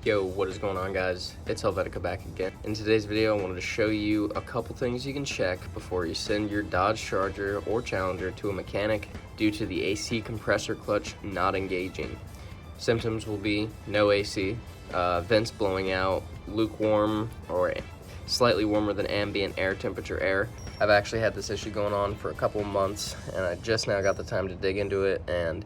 Yo, what is going on, guys? It's Helvetica back again. In today's video, I wanted to show you a couple things you can check before you send your Dodge Charger or Challenger to a mechanic due to the AC compressor clutch not engaging. Symptoms will be no AC, vents blowing out, lukewarm or slightly warmer than ambient air temperature air. I've actually had this issue going on for a couple of months, and I just now got the time to dig into it, and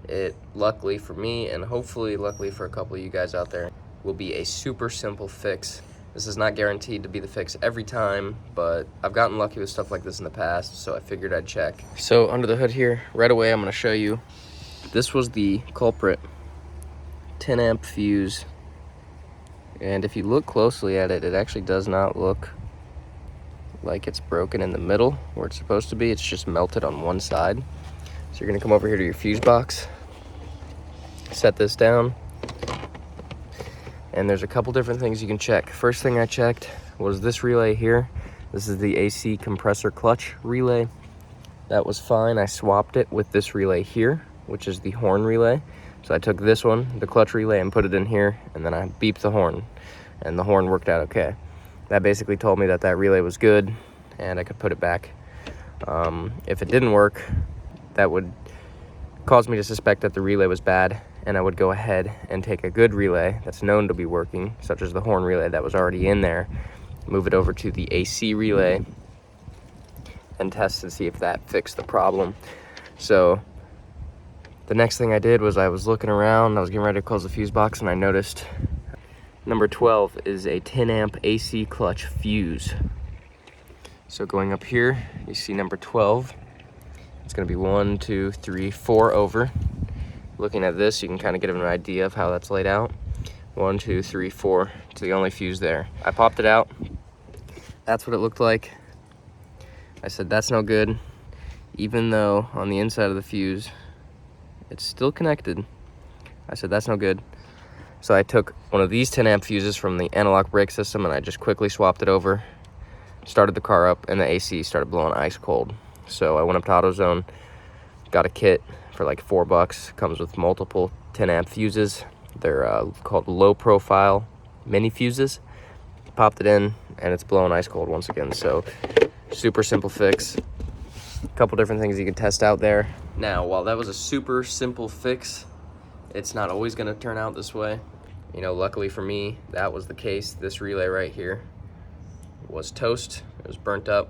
it, luckily for me, and hopefully luckily for a couple of you guys out there, will be a super simple fix. This is not guaranteed to be the fix every time, but I've gotten lucky with stuff like this in the past, so I figured I'd check. So under the hood here, right away I'm gonna show you, this was the culprit, 10 amp fuse. And if you look closely at it, it actually does not look like it's broken in the middle where it's supposed to be. It's just melted on one side. So you're gonna come over here to your fuse box, set this down, and there's a couple different things you can check. First thing I checked was this relay here. This is the AC compressor clutch relay. That was fine. I swapped it with this relay here, which is the horn relay. So I took this one, the clutch relay, and put it in here, and then I beeped the horn, and the horn worked out okay. That basically told me that that relay was good, and I could put it back. If it didn't work, that would cause me to suspect that the relay was bad, and I would go ahead and take a good relay that's known to be working, such as the horn relay that was already in there, move it over to the AC relay, and test and see if that fixed the problem. So the next thing I did was I was looking around, I was getting ready to close the fuse box, and I noticed number 12 is a 10 amp AC clutch fuse. So going up here, you see number 12. It's gonna be 1, 2, 3, 4 over. Looking at this, you can kind of get an idea of how that's laid out. 1, 2, 3, 4, it's the only fuse there. I popped it out. That's what it looked like. I said, that's no good. Even though on the inside of the fuse, it's still connected. I said, that's no good. So I took one of these 10 amp fuses from the analog brake system, and I just quickly swapped it over, started the car up, and the AC started blowing ice cold. So I went up to AutoZone, got a kit for like $4. Comes with multiple 10 amp fuses. They're called low profile mini fuses. Popped it in, and it's blowing ice cold once again. So super simple fix. A couple different things you can test out there. Now, while that was a super simple fix, it's not always gonna turn out this way. You know, luckily for me, that was the case. This relay right here was toast. It was burnt up.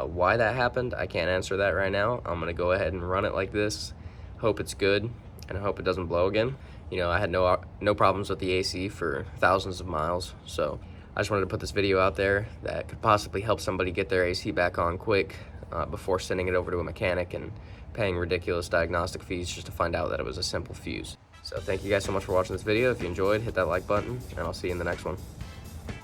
Why that happened, I can't answer that right now. I'm gonna go ahead and run it like this, hope it's good, and I hope it doesn't blow again. You know, I had no problems with the AC for thousands of miles, so I just wanted to put this video out there that could possibly help somebody get their AC back on quick before sending it over to a mechanic and paying ridiculous diagnostic fees just to find out that it was a simple fuse. So thank you guys so much for watching this video. If you enjoyed, hit that like button, and I'll see you in the next one.